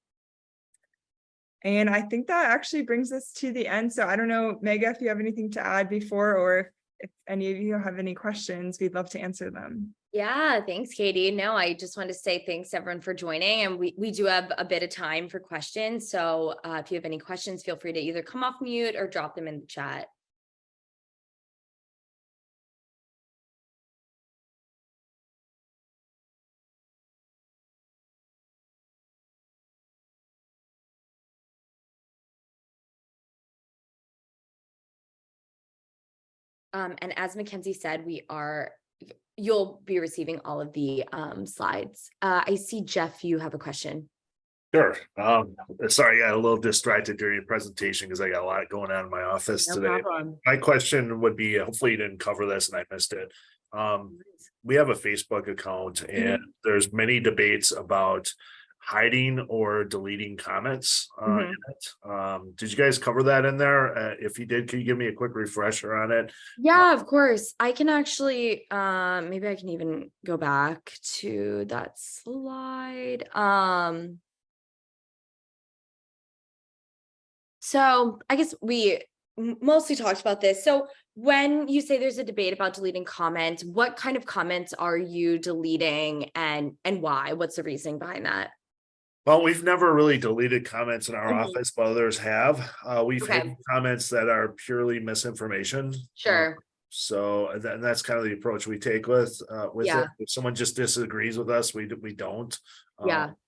Speaker 3: And I think that actually brings us to the end. So I don't know, Mega, if you have anything to add before, or if any of you have any questions, we'd love to answer them.
Speaker 2: Yeah, thanks, Katie. No, I just wanted to say thanks everyone for joining, and we do have a bit of time for questions. So if you have any questions, feel free to either come off mute or drop them in the chat. And as Mackenzie said, you'll be receiving all of the slides. I see, Jeff, you have a question.
Speaker 4: Sure. Sorry, I got a little distracted during your presentation because I got a lot going on in my office
Speaker 2: No
Speaker 4: today.
Speaker 2: problem.
Speaker 4: My question would be, hopefully you didn't cover this and I missed it. We have a Facebook account and there's many debates about hiding or deleting comments in it. Did you guys cover that in there? If you did, can you give me a quick refresher on it?
Speaker 2: Yeah, of course. I can actually, maybe I can even go back to that slide. So I guess we mostly talked about this. So when you say there's a debate about deleting comments, what kind of comments are you deleting and why? What's the reasoning behind that?
Speaker 4: Well, we've never really deleted comments in our office, but others have. We've had comments that are purely misinformation.
Speaker 2: Sure.
Speaker 4: So and that's kind of the approach we take with it. If someone just disagrees with us, we don't.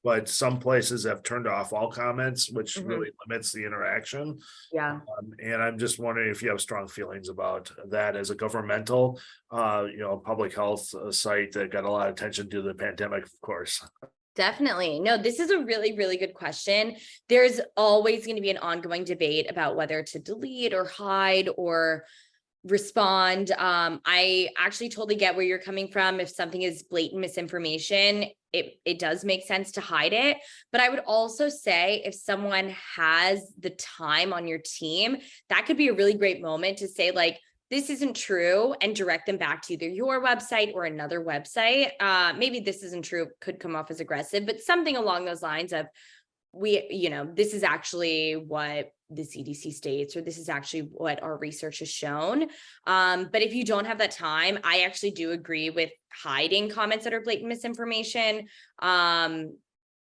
Speaker 4: But some places have turned off all comments, which really limits the interaction. And I'm just wondering if you have strong feelings about that as a governmental, public health site that got a lot of attention to the pandemic, of course.
Speaker 2: Definitely. No, this is a really, really good question. There's always going to be an ongoing debate about whether to delete or hide or respond. I actually totally get where you're coming from. If something is blatant misinformation, it does make sense to hide it. But I would also say if someone has the time on your team, that could be a really great moment to say, like, this isn't true, and direct them back to either your website or another website. Maybe this isn't true, could come off as aggressive, but something along those lines of, this is actually what the CDC states, or this is actually what our research has shown. But if you don't have that time, I actually do agree with hiding comments that are blatant misinformation,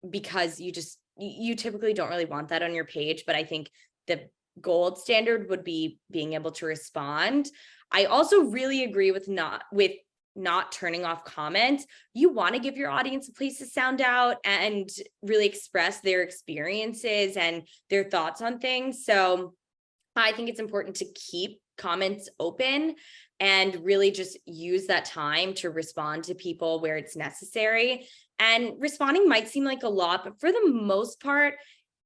Speaker 2: because you typically don't really want that on your page. But I think the gold standard would be being able to respond. I also really agree with not turning off comments. You want to give your audience a place to sound out and really express their experiences and their thoughts on things. So I think it's important to keep comments open and really just use that time to respond to people where it's necessary. And responding might seem like a lot, but for the most part,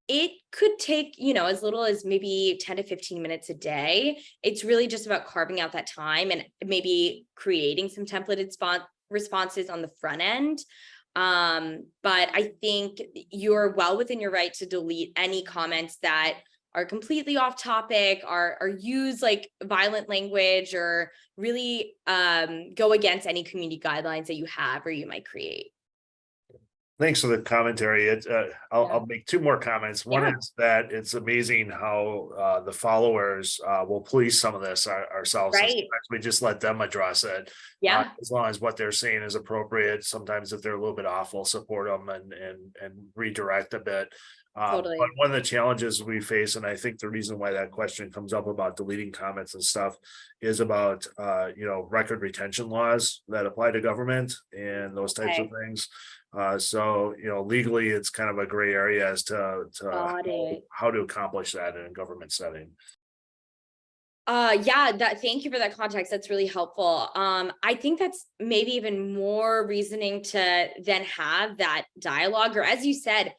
Speaker 2: it could take, as little as maybe 10 to 15 minutes a day. It's really just about carving out that time and maybe creating some templated responses on the front end. But I think you're well within your right to delete any comments that are completely off topic, or use like violent language, or really go against any community guidelines that you have or you might create.
Speaker 4: Thanks for the commentary. I'll make two more comments. One is that it's amazing how the followers will police some of this ourselves.
Speaker 2: Right.
Speaker 4: We just let them address it.
Speaker 2: Yeah.
Speaker 4: As long as what they're saying is appropriate. Sometimes if they're a little bit off, we'll support them and redirect a bit.
Speaker 2: Totally.
Speaker 4: But one of the challenges we face, and I think the reason why that question comes up about deleting comments and stuff, is about record retention laws that apply to government and those types of things. So legally, it's kind of a gray area as to how to accomplish that in a government setting.
Speaker 2: Thank you for that context. That's really helpful. I think that's maybe even more reasoning to then have that dialogue, or as you said,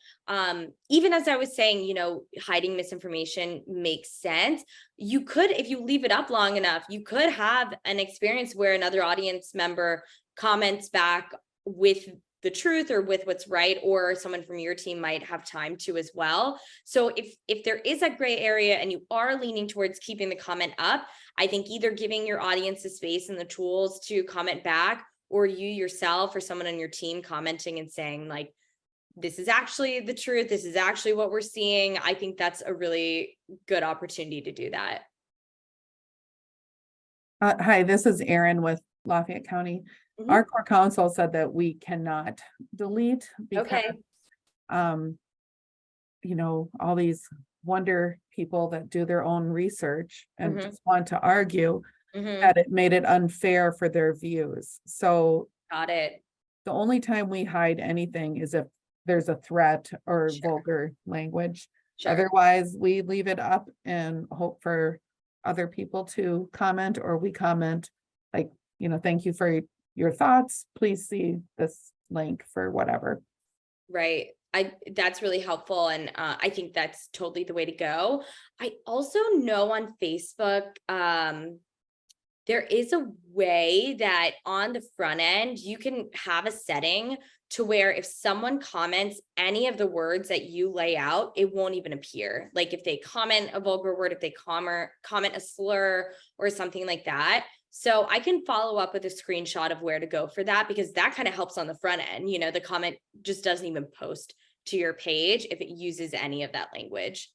Speaker 2: even as I was saying, hiding misinformation makes sense. You could, if you leave it up long enough, you could have an experience where another audience member comments back with the truth or with what's right, or someone from your team might have time to as well. So if there is a gray area and you are leaning towards keeping the comment up, I think either giving your audience the space and the tools to comment back, or you yourself or someone on your team commenting and saying like, this is actually the truth, this is actually what we're seeing. I think that's a really good opportunity to do that.
Speaker 5: Hi, this is Erin with Lafayette County.
Speaker 2: Mhm.
Speaker 5: Our core counsel said that we cannot delete because,
Speaker 2: Okay.
Speaker 5: all these wonder people that do their own research and
Speaker 2: Mhm.
Speaker 5: just want to argue
Speaker 2: Mhm.
Speaker 5: that it made it unfair for their views. So
Speaker 2: Got it.
Speaker 5: the only time we hide anything is if there's a threat or
Speaker 2: Sure.
Speaker 5: vulgar language.
Speaker 2: Sure.
Speaker 5: Otherwise, we leave it up and hope for other people to comment, or we comment like, thank you for your thoughts. Please see this link for whatever.
Speaker 2: Right. That's really helpful. And I think that's totally the way to go. I also know on Facebook, there is a way that on the front end, you can have a setting to where if someone comments any of the words that you lay out, it won't even appear. Like if they comment a vulgar word, if they comment a slur or something like that. So I can follow up with a screenshot of where to go for that, because that kind of helps on the front end. The comment just doesn't even post to your page if it uses any of that language.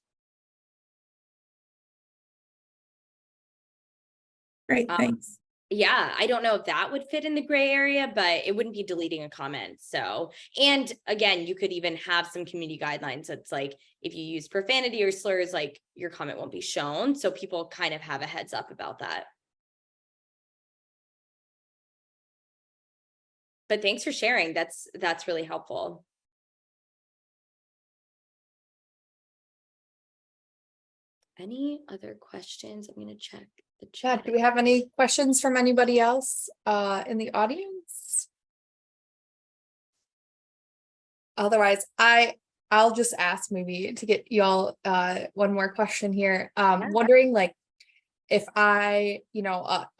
Speaker 5: Great, thanks.
Speaker 2: Yeah, I don't know if that would fit in the gray area, but it wouldn't be deleting a comment. So, and again, you could even have some community guidelines. That's like, if you use profanity or slurs, like your comment won't be shown. So people kind of have a heads up about that. But thanks for sharing. That's really helpful. Any other questions? I'm going to check the chat.
Speaker 6: Do we have any questions from anybody else in the audience? Otherwise, I'll just ask maybe to get y'all one more question here. Wondering like if a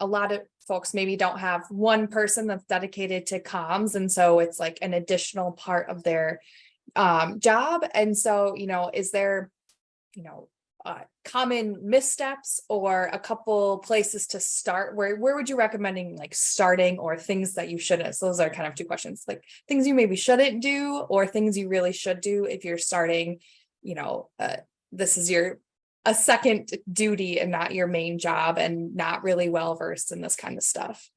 Speaker 6: lot of folks maybe don't have one person that's dedicated to comms, and so it's like an additional part of their job. And so, is there, common missteps or a couple places to start? Where would you recommending like starting, or things that you shouldn't? So those are kind of two questions, like things you maybe shouldn't do or things you really should do if you're starting, this is a second duty and not your main job and not really well versed in this kind of stuff.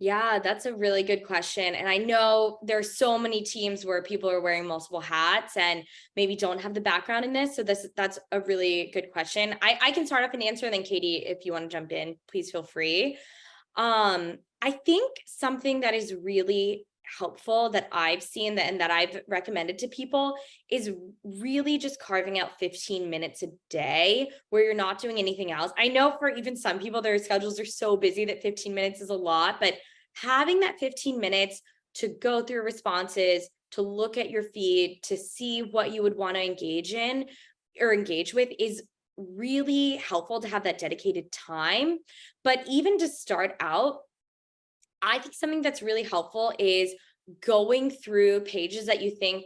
Speaker 2: Yeah, that's a really good question. And I know there's so many teams where people are wearing multiple hats and maybe don't have the background in this. So that's a really good question. I can start off and answer, and then Katie, if you want to jump in, please feel free. I think something that is really helpful that I've seen and that I've recommended to people is really just carving out 15 minutes a day where you're not doing anything else. I know for even some people, their schedules are so busy that 15 minutes is a lot, but having that 15 minutes to go through responses, to look at your feed, to see what you would want to engage in or engage with is really helpful to have that dedicated time. But even to start out, I think something that's really helpful is going through pages that you think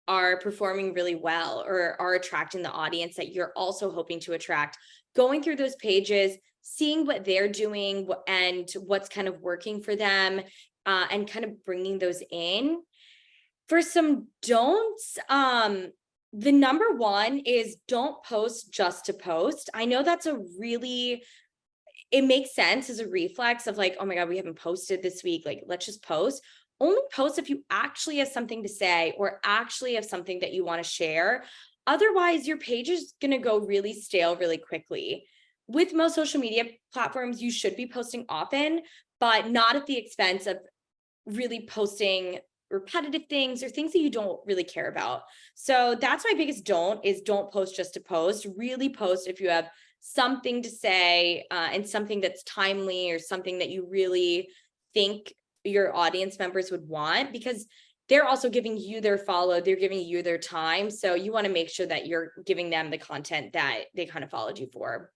Speaker 2: are performing really well or are attracting the audience that you're also hoping to attract. Going through those pages, seeing what they're doing and what's kind of working for them, and kind of bringing those in. For some don'ts, the number one is don't post just to post. I know that's it makes sense as a reflex of like, oh my God, we haven't posted this week. Like, let's just post. Only post if you actually have something to say or actually have something that you want to share. Otherwise, your page is going to go really stale really quickly. With most social media platforms, you should be posting often, but not at the expense of really posting repetitive things or things that you don't really care about. So that's my biggest don't post just to post. Really post if you have something to say, and something that's timely or something that you really think your audience members would want, because they're also giving you their follow, they're giving you their time. So you want to make sure that you're giving them the content that they kind of followed you for.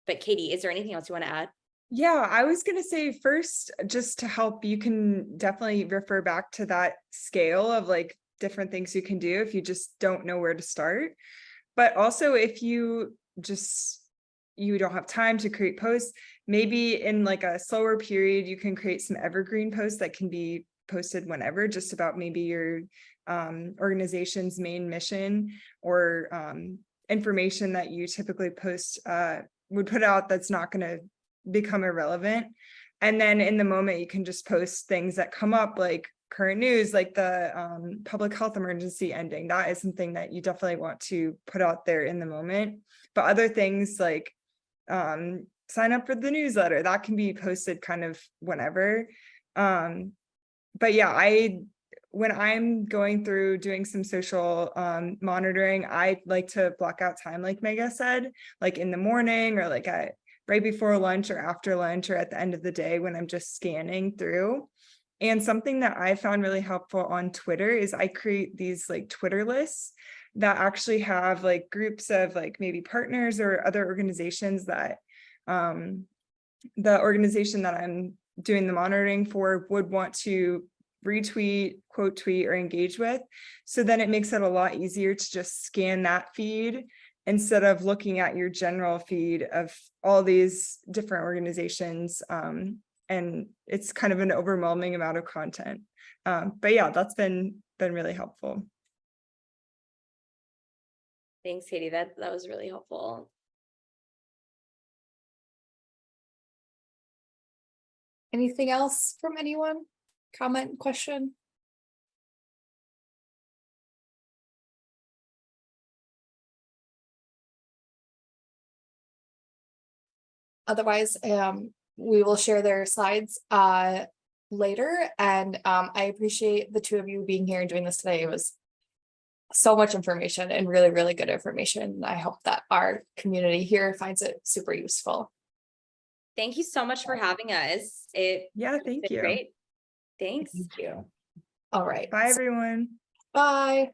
Speaker 2: But Katie, is there anything else you want to add?
Speaker 3: Yeah, I was going to say first, just to help, you can definitely refer back to that scale of like different things you can do if you just don't know where to start. But also if you don't have time to create posts, maybe in like a slower period, you can create some evergreen posts that can be posted whenever, just about maybe your organization's main mission or information that you typically would put out that's not going to become irrelevant. And then in the moment, you can just post things that come up, like current news, like the public health emergency ending. That is something that you definitely want to put out there in the moment. But other things like sign up for the newsletter, that can be posted kind of whenever. But yeah, when I'm going through doing some social monitoring, I like to block out time, like Mega said, like in the morning or like right before lunch or after lunch or at the end of the day when I'm just scanning through. And something that I found really helpful on Twitter is I create these like Twitter lists that actually have like groups of like maybe partners or other organizations that the organization that I'm doing the monitoring for would want to retweet, quote tweet, or engage with. So then it makes it a lot easier to just scan that feed instead of looking at your general feed of all these different organizations. And it's kind of an overwhelming amount of content. But yeah, that's been really helpful.
Speaker 2: Thanks, Katie. That was really helpful.
Speaker 6: Anything else from anyone? Comment, question? Otherwise, we will share their slides later. And I appreciate the two of you being here and doing this today. It was so much information and really, really good information. I hope that our community here finds it super useful.
Speaker 2: Thank you so much for having us.
Speaker 3: Yeah, thank you.
Speaker 2: Great. Thanks.
Speaker 6: Thank you. All right.
Speaker 3: Bye, everyone.
Speaker 6: Bye.